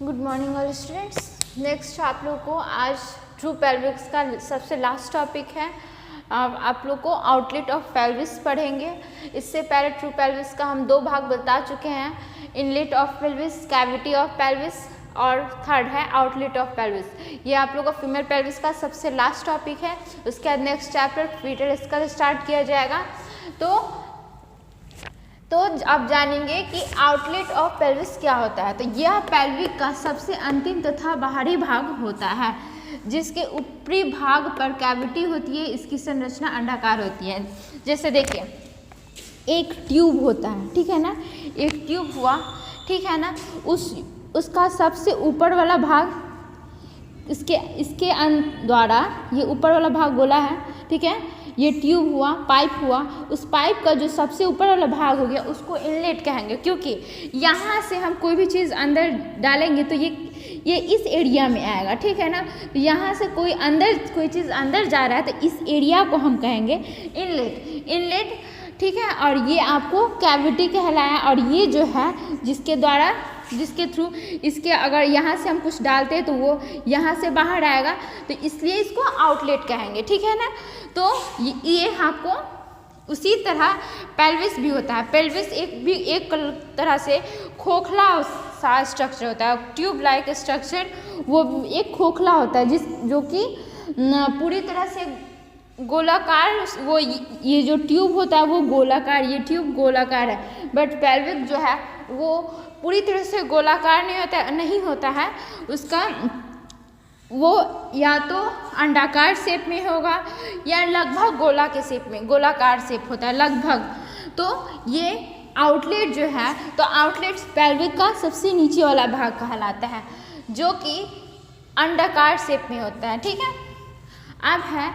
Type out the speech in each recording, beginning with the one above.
Good morning all students. Next आप लोग को आज ट्रू पेल्विक्स का सबसे लास्ट टॉपिक है। आप लोग को आउटलेट ऑफ पेल्विस पढ़ेंगे। इससे पहले ट्रू पेल्विस का हम दो भाग बता चुके हैं, inlet of pelvis, cavity of pelvis और थर्ड है आउटलेट ऑफ पेल्विस। ये आप लोग का फीमेल पेल्विस का सबसे लास्ट टॉपिक है। उसके बाद next chapter fetal skull start किया जाएगा। तो अब जानेंगे कि आउटलेट ऑफ पेल्विस क्या होता है। तो यह पेल्विक का सबसे अंतिम तथा बाहरी भाग होता है, जिसके ऊपरी भाग पर कैविटी होती है। इसकी संरचना अंडाकार होती है। जैसे देखिए, एक ट्यूब होता है, ठीक है ना, एक ट्यूब हुआ, ठीक है ना, उसका सबसे ऊपर वाला भाग इसके द्वारा, ये ऊपर वाला भाग गोला है, ठीक है, ये ट्यूब हुआ, पाइप हुआ, उस पाइप का जो सबसे ऊपर वाला भाग हो गया उसको इनलेट कहेंगे, क्योंकि यहाँ से हम कोई भी चीज़ अंदर डालेंगे तो ये इस एरिया में आएगा, ठीक है ना। तो यहाँ से कोई चीज़ अंदर जा रहा है तो इस एरिया को हम कहेंगे इनलेट, ठीक है। और ये आपको कैविटी कहलाया। और ये जो है जिसके थ्रू इसके अगर यहाँ से हम कुछ डालते हैं तो वो यहाँ से बाहर आएगा, तो इसलिए इसको आउटलेट कहेंगे, ठीक है ना। तो ये आपको उसी तरह पेल्विस भी होता है। पेल्विस एक तरह से खोखला सा स्ट्रक्चर होता है, ट्यूब लाइक स्ट्रक्चर। वो एक खोखला होता है जो कि पूरी तरह से गोलाकार, वो ये जो ट्यूब होता है वो गोलाकार, ये ट्यूब गोलाकार है। बट पेल्विक जो है वो पूरी तरह से गोलाकार नहीं होता है। उसका वो या तो अंडाकार शेप में होगा या लगभग गोला के शेप में, गोलाकार शेप होता है लगभग। तो ये आउटलेट जो है, तो आउटलेट पेल्विक का सबसे नीचे वाला भाग कहलाता है, जो कि अंडाकार शेप में होता है, ठीक है। अब है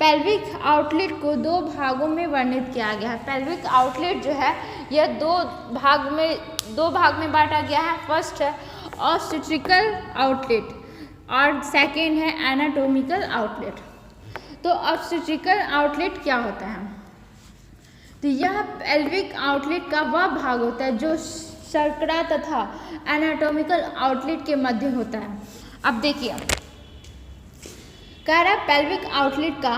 पेल्विक आउटलेट को दो भागों में वर्णित किया गया है। पेल्विक आउटलेट जो है यह दो भाग में बांटा गया है। फर्स्ट है ऑब्स्टेट्रिकल आउटलेट और सेकेंड है एनाटॉमिकल आउटलेट। तो ऑब्स्टेट्रिकल आउटलेट क्या होता है? तो यह पेल्विक आउटलेट का वह भाग होता है जो शर्करा तथा एनाटॉमिकल आउटलेट के मध्य होता है। अब देखिए, कह रहा है पेल्विक आउटलेट का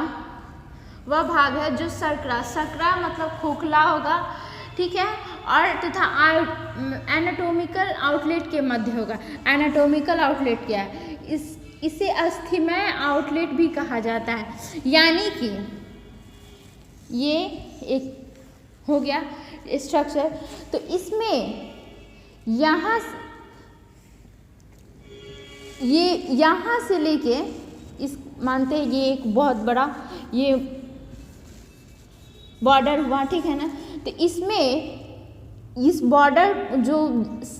वह भाग है जो शर्करा मतलब खोखला होगा, ठीक है, और तथा एनाटॉमिकल आउटलेट के मध्य होगा। एनाटॉमिकल आउटलेट क्या है? इसे अस्थिमय आउटलेट भी कहा जाता है। यानी कि ये एक हो गया स्ट्रक्चर। तो इसमें यहाँ से लेके मानते हैं ये एक बहुत बड़ा ये बॉर्डर हुआ, ठीक है ना। तो इसमें इस बॉर्डर जो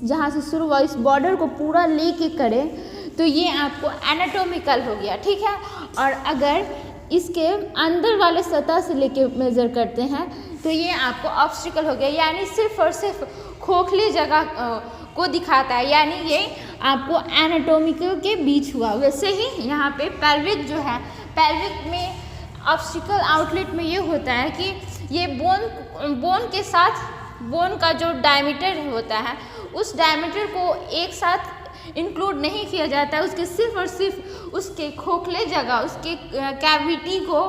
जहाँ से शुरू हुआ, इस बॉर्डर को पूरा लेके करें तो ये आपको एनाटॉमिकल हो गया, ठीक है। और अगर इसके अंदर वाले सतह से लेके मेजर करते हैं तो ये आपको ऑब्स्टेकल हो गया, यानी सिर्फ और सिर्फ खोखली जगह को दिखाता है, यानी ये आपको एनाटॉमिकल के बीच हुआ। वैसे ही यहाँ पे पेल्विक जो है, पेल्विक में ऑब्स्टेकल आउटलेट में ये होता है कि ये बोन के साथ बोन का जो डायमीटर होता है उस डायमीटर को एक साथ इंक्लूड नहीं किया जाता है। उसके सिर्फ और सिर्फ उसके खोखले जगह, उसके कैविटी को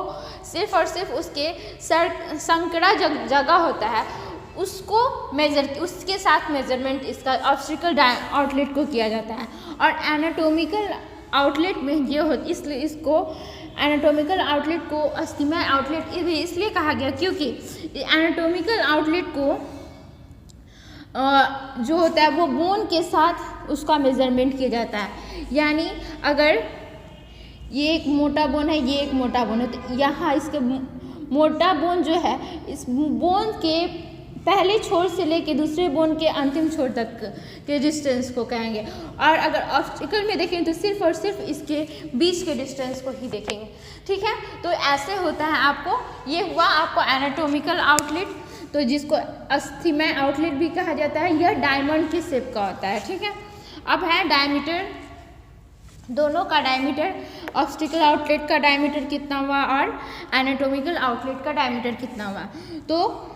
सिर्फ और सिर्फ उसके संकरा जगह होता है, उसको उसके साथ मेजरमेंट इसका ऑब्स्टेकल आउटलेट को किया जाता है। और एनाटॉमिकल आउटलेट में ये होता, इसलिए इसको एनाटॉमिकल आउटलेट को अस्थिमय आउटलेट इसलिए कहा गया क्योंकि एनाटॉमिकल आउटलेट को जो होता है वो बोन के साथ उसका मेजरमेंट किया जाता है। यानी अगर ये एक मोटा बोन है, ये एक मोटा बोन है, तो यहाँ इसके मोटा बोन जो है, इस बोन के पहले छोर से लेके दूसरे बोन के अंतिम छोर तक के डिस्टेंस को कहेंगे। और अगर ऑब्स्टेकल में देखें तो सिर्फ और सिर्फ इसके बीच के डिस्टेंस को ही देखेंगे, ठीक है। तो ऐसे होता है। आपको ये हुआ आपको एनाटॉमिकल आउटलेट, तो जिसको अस्थिमय आउटलेट भी कहा जाता है। यह डायमंड के शेप का होता है, ठीक है। अब है डायमीटर, दोनों का डायमीटर, ऑब्स्टेकल आउटलेट का डायमीटर कितना हुआ और एनाटॉमिकल आउटलेट का डायमीटर कितना हुआ। तो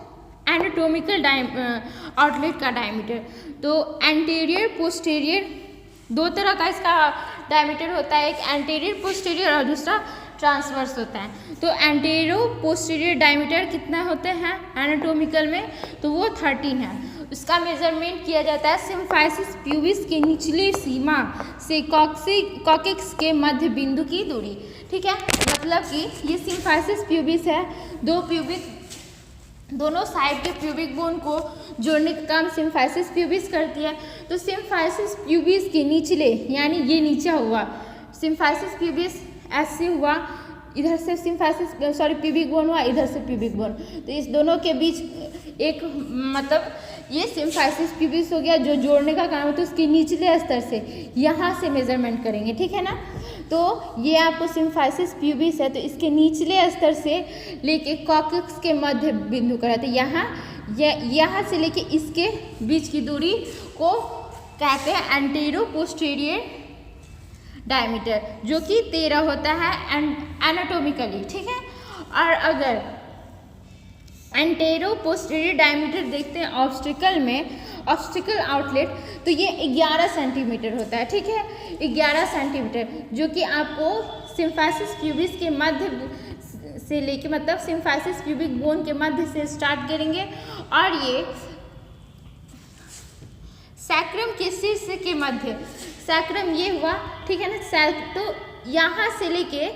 एनाटॉमिकल आउटलेट का डायमीटर, तो एंटीरियर पोस्टीरियर दो तरह का इसका डायमीटर होता है, एक एंटीरियर पोस्टीरियर और दूसरा ट्रांसवर्स होता है। तो एंटीरियो पोस्टीरियर डायमीटर कितना होते हैं एनाटोमिकल में, तो वो 13 है। उसका मेजरमेंट किया जाता है सिम्फाइसिस प्यूबिस के निचली सीमा से कॉक्सिक्स के मध्य बिंदु की दूरी। ठीक है, मतलब कि ये सिम्फाइसिस प्यूबिस है, दोनों साइड के प्यूबिक बोन को जोड़ने का काम सिम्फाइसिस प्यूबिस करती है। तो सिम्फाइसिस प्यूबिस के निचले, यानी ये नीचा हुआ सिम्फाइसिस प्यूबिस ऐसे हुआ, इधर से प्यूबिक बोन हुआ, इधर से प्यूबिक बोन, तो इस दोनों के बीच एक मतलब ये सिम्फाइसिस प्यूबिस हो गया जो जोड़ने का काम है। तो उसके निचले स्तर से यहाँ से मेजरमेंट करेंगे। ठीक है ना, तो ये आपको सिम्फाइसिस प्यूबिस है, तो इसके निचले स्तर से लेके कॉक्सिक्स के मध्य बिंदु का रहता है। यहाँ से लेके इसके बीच की दूरी को कहते हैं एंटीरियो पोस्टीरियर डायमीटर, जो कि 13 होता है एनाटोमिकली। ठीक है, और अगर एंटीरियो पोस्टीरियर डायमीटर देखते हैं ऑब्स्टिकल में, ऑब्स्टिकल आउटलेट, तो ये 11 सेंटीमीटर होता है। ठीक है, 11 सेंटीमीटर, जो कि आपको सिम्फाइसिस प्यूबिस के मध्य से लेके मतलब सिम्फाइसिस प्यूबिक बोन के मध्य से स्टार्ट करेंगे और ये सैक्रम के शीर्ष के मध्य, सैक्रम ये हुआ। ठीक है ना, तो यहाँ से लेके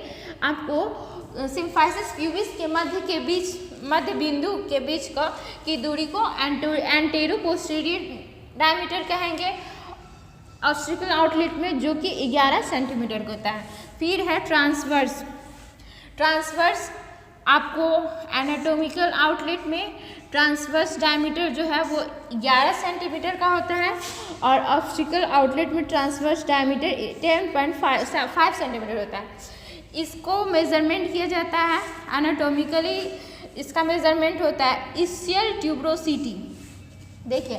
आपको सिम्फाइसिस प्यूबिस के मध्य बिंदु के बीच की दूरी को एंटीरियो पोस्टीरियर डायमीटर कहेंगे ऑब्स्टिकल आउटलेट में, जो कि 11 सेंटीमीटर का होता है। फिर है ट्रांसवर्स। ट्रांसवर्स आपको एनाटोमिकल आउटलेट में ट्रांसवर्स डायमीटर जो है वो 11 सेंटीमीटर का होता है और ऑब्स्टिकल आउटलेट में ट्रांसवर्स डायमीटर 10.5 सेंटीमीटर होता है। इसको मेजरमेंट किया जाता है एनाटोमिकली, इसका मेजरमेंट होता है इस्चियल ट्यूबरोसिटी। देखिए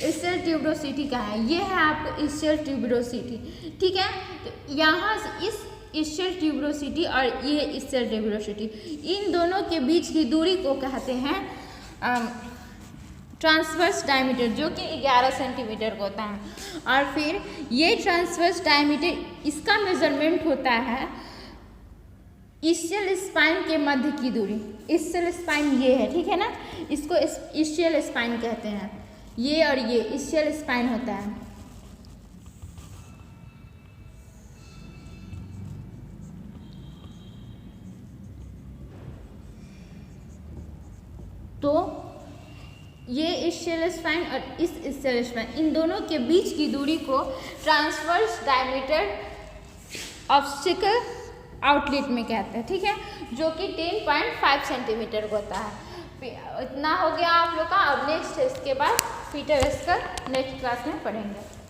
इस्चियल ट्यूबरोसिटी का है, ये है आपको इस्चियल ट्यूबरोसिटी। ठीक है, तो यहाँ से इस इस्चियल ट्यूबरोसिटी और ये इस्चियल ट्यूबरोसिटी, इन दोनों के बीच की दूरी को कहते हैं ट्रांसवर्स डायमीटर, जो कि 11 सेंटीमीटर का होता है। और फिर ये ट्रांसवर्स डायमीटर, इसका मेजरमेंट होता है इस्चियल स्पाइन के मध्य की दूरी। इस्चियल स्पाइन ये है, ठीक है ना, इसको इस्चियल स्पाइन कहते हैं। ये और ये इस्चियल स्पाइन होता है। तो ये इस्चियल स्पाइन और इस इस्चियल स्पाइन, इन दोनों के बीच की दूरी को ट्रांसवर्स डायमीटर ऑब्स्टिकल आउटलेट में कहते हैं। ठीक है, जो कि 10.5 सेंटीमीटर का होता है। इतना हो गया आप लोग का। अब नेक्स्ट इसके बाद फीटर स्कल नेक्स्ट क्लास में पढ़ेंगे।